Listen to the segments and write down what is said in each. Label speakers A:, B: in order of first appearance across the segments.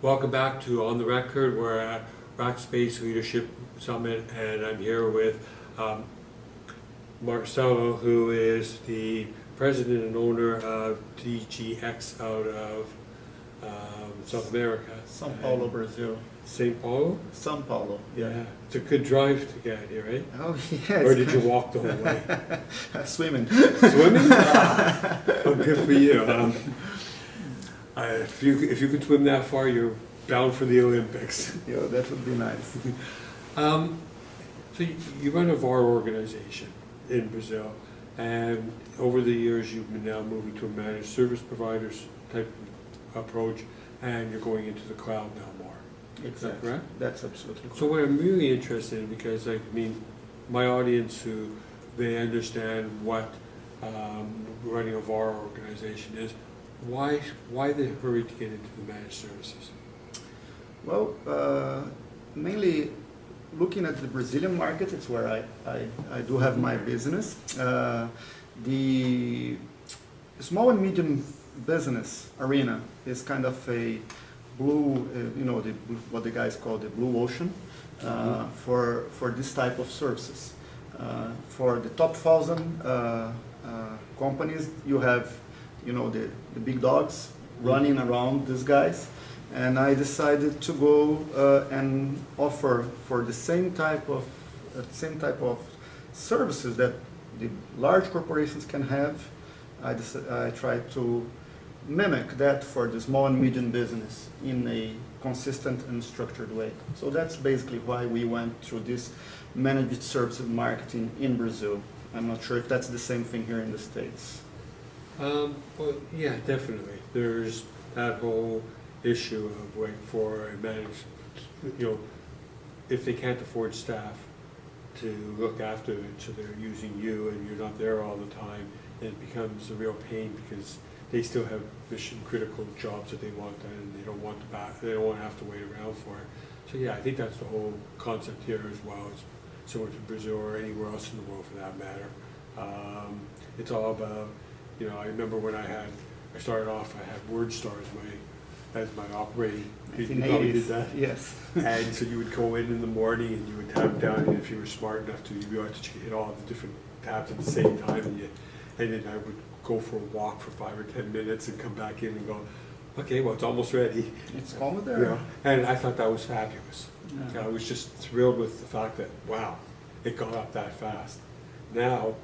A: Welcome back to On the Record. We're at Rackspace Leadership Summit, and I'm here with Marcelo, who is the president and owner of DGX out of South America.
B: São Paulo, Brazil.
A: St. Paulo?
B: São Paulo, yeah.
A: It's a good drive to get here, right?
B: Oh, yes.
A: Or did you walk the whole way?
B: Swimming.
A: Swimming? Oh, good for you. If you could swim that far, you're bound for the Olympics.
B: Yeah, that would be nice.
A: So you run a VAR organization in Brazil, and over the years you've been now moving to a managed service providers type approach, and you're going into the cloud now more.
B: Exactly.
A: Is that correct?
B: That's absolutely correct.
A: So what I'm really interested in, because I mean, my audience they understand what running a VAR organization is, why the hurry to get into the managed services?
B: Well, mainly looking at the Brazilian market, it's where I do have my business. The small and medium business arena is kind of a blue, what the guys call the blue ocean for this type of services. For the top 1,000 companies, you have, the big dogs running around these guys. And I decided to go and offer for the same type of services that the large corporations can have. I tried to mimic that for the small and medium business in a consistent and structured way. So that's basically why we went through this managed services marketing in Brazil. I'm not sure if that's the same thing here in the States.
A: Well, yeah, definitely. There's that whole issue of waiting for a managed, if they can't afford staff to look after it, so they're using you and you're not there all the time, it becomes a real pain because they still have mission critical jobs that they want done and they don't want to have to wait around for it. So yeah, I think that's the whole concept here as well. It's similar to Brazil or anywhere else in the world for that matter. It's all about, I remember when I started off, I had WordStar as my operating. You probably did that?
B: Yes.
A: And so you would go in the morning and you would tap down, and if you were smart enough to, you'd be able to hit all the different tabs at the same time, and then I would go for a walk for 5 or 10 minutes and come back in and go, okay, well, it's almost ready.
B: It's almost there.
A: And I thought that was fabulous.
B: Yeah.
A: I was just thrilled with the fact that, wow, it got up that fast. Now,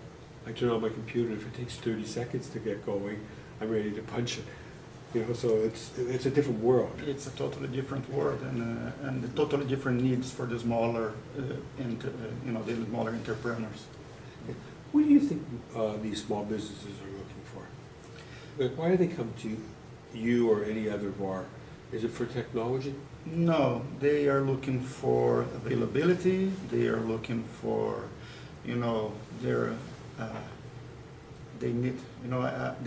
A: I turn on my computer, if it takes 30 seconds to get going, I'm ready to punch it. So it's a different world.
B: It's a totally different world, and totally different needs for the smaller, the smaller entrepreneurs.
A: What do you think these small businesses are looking for? Like, why do they come to you or any other VAR? Is it for technology?
B: No, they are looking for availability. They are looking for, they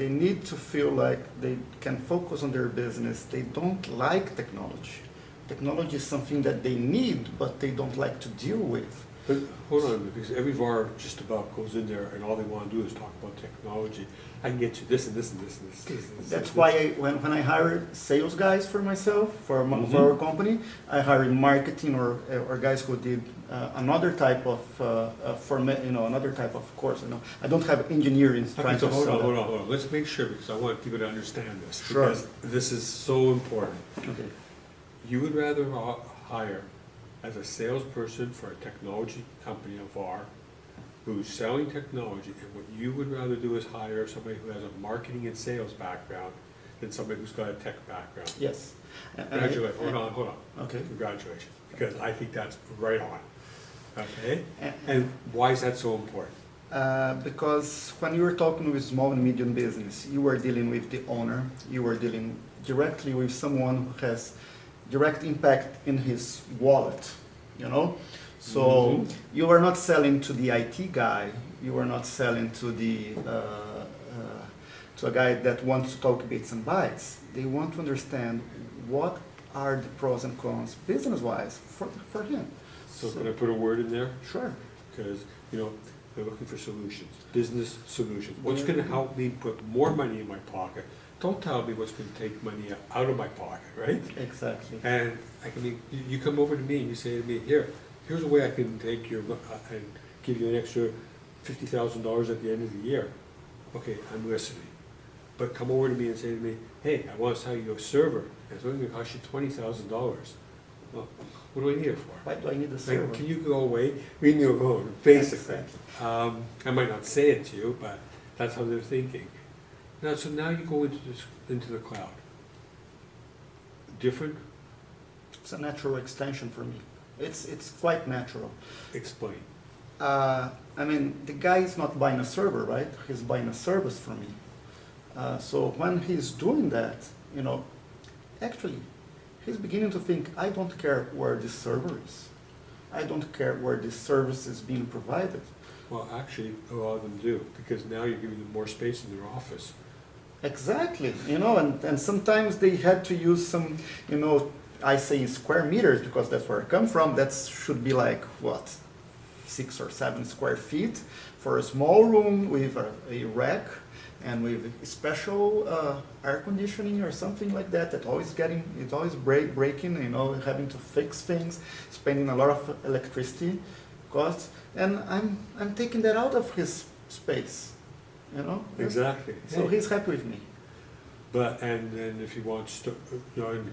B: need to feel like they can focus on their business. They don't like technology. Technology is something that they need, but they don't like to deal with.
A: But hold on, because every VAR just about goes in there and all they want to do is talk about technology. I can get you this and this and this and this.
B: That's why when I hire sales guys for myself, for our company, I hire marketing or guys who did another type of another type of course. I don't have engineering.
A: Okay, so hold on. Let's make sure, because I want people to understand this.
B: Sure.
A: Because this is so important.
B: Okay.
A: You would rather hire as a salesperson for a technology company, a VAR, who's selling technology, and what you would rather do is hire somebody who has a marketing and sales background than somebody who's got a tech background.
B: Yes.
A: Congratulations. Hold on.
B: Okay.
A: Congratulations, because I think that's right on. Okay? And why is that so important?
B: Because when you were talking with small and medium business, you were dealing with the owner, you were dealing directly with someone who has direct impact in his wallet, So you are not selling to the IT guy, you are not selling to to a guy that wants to talk bits and bytes. They want to understand what are the pros and cons business-wise for him.
A: So can I put a word in there?
B: Sure.
A: Because, they're looking for solutions, business solutions. What's going to help me put more money in my pocket, don't tell me what's gonna take money out of my pocket, right?
B: Exactly.
A: And I can be, you come over to me and you say to me, here's a way I can take your, and give you an extra $50,000 at the end of the year. Okay, I'm listening. But come over to me and say to me, hey, I want to sell you a server, and it's only gonna cost you $20,000. Well, what do I need it for?
B: Why do I need a server?
A: Like, can you go away? Leave me alone, basically.
B: Exactly.
A: I might not say it to you, but that's how they're thinking. Now, so now you go into the cloud. Different?
B: It's a natural extension for me. It's quite natural.
A: Explain.
B: I mean, the guy is not buying a server, right? He's buying a service from me. So when he's doing that, you know, actually, he's beginning to think, I don't care where this server is. I don't care where this service is being provided.
A: Well, actually, a lot of them do, because now you're giving them more space in their office.
B: Exactly, you know, and sometimes they had to use some, you know, I say square meters because that's where I come from. That should be like, what, 6 or 7 square feet for a small room with a rack and with special air conditioning or something like that. It's always breaking, you know, having to fix things, spending a lot of electricity costs, and I'm taking that out of his space, you know.
A: Exactly.
B: So he's happy with me.
A: But, and then if he wants to, you know, and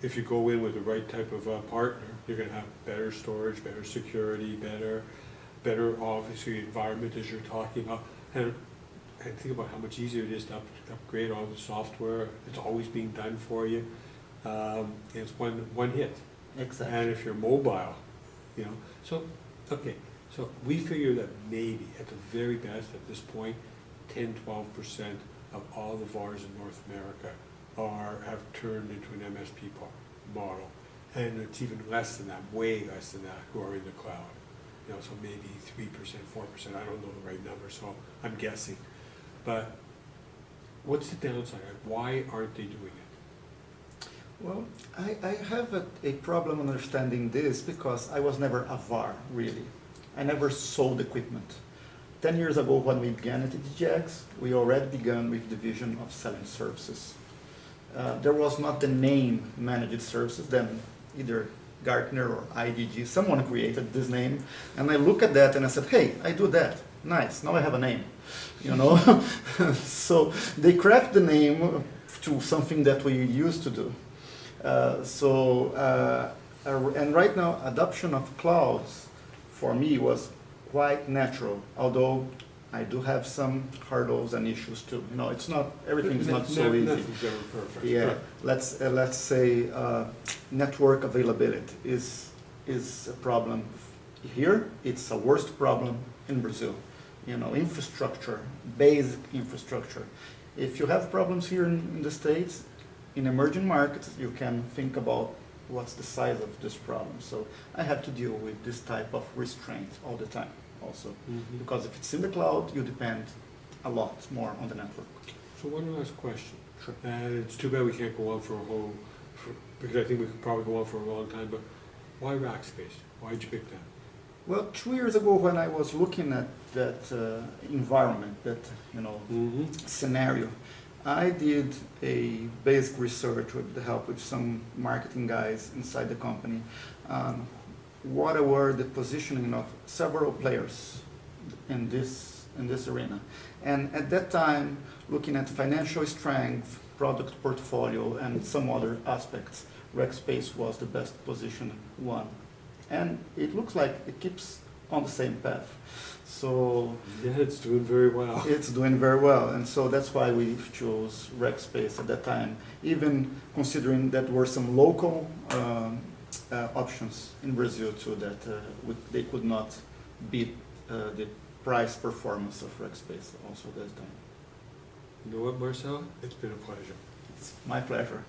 A: if you go in with the right type of partner, you're gonna have better storage, better security, better obviously environment as you're talking about. And think about how much easier it is to upgrade all the software. It's always being done for you. It's one hit.
B: Exactly.
A: And if you're mobile, you know, so, okay, so we figure that maybe at the very best at this point, 10–12% of all the VARs in North America have turned into an MSP model. And it's even less than that, way less than that, who are in the cloud. You know, so maybe 3%, 4%, I don't know the right number, so I'm guessing. But what's the downside? Why aren't they doing it?
B: Well, I have a problem understanding this because I was never a VAR, really. I never sold equipment. 10 years ago when we began at DGX, we already began with the vision of selling services. There was not the name managed services, then either Gartner or IDG, someone created this name, and I look at that and I said, hey, I do that, nice, now I have a name, you know? So they craft the name to something that we used to do. And right now, adoption of clouds for me was quite natural, although I do have some hurdles and issues too. You know, it's not, everything is not so easy.
A: Nothing's ever perfect.
B: Yeah, let's say network availability is a problem here. It's a worst problem in Brazil. You know, infrastructure, basic infrastructure. If you have problems here in the States, in emerging markets, you can think about what's the size of this problem. So I have to deal with this type of restraint all the time also. Mm-hmm. Because if it's in the cloud, you depend a lot more on the network.
A: So one last question.
B: Sure.
A: It's too bad we can't go on because I think we could probably go on for a long time, but why Rackspace? Why did you pick that?
B: Well, 2 years ago when I was looking at that environment, that, you know,
A: mm-hmm.
B: scenario, I did a basic research with the help of some marketing guys inside the company. What were the positioning of several players in this arena? And at that time, looking at financial strength, product portfolio, and some other aspects, Rackspace was the best positioned one. And it looks like it keeps on the same path. So
A: yeah, it's doing very well.
B: It's doing very well, and so that's why we chose Rackspace at that time, even considering that there were some local options in Brazil too that they could not beat the price performance of Rackspace also that time.
A: You know what, Marcelo? It's been a pleasure.
B: It's my pleasure.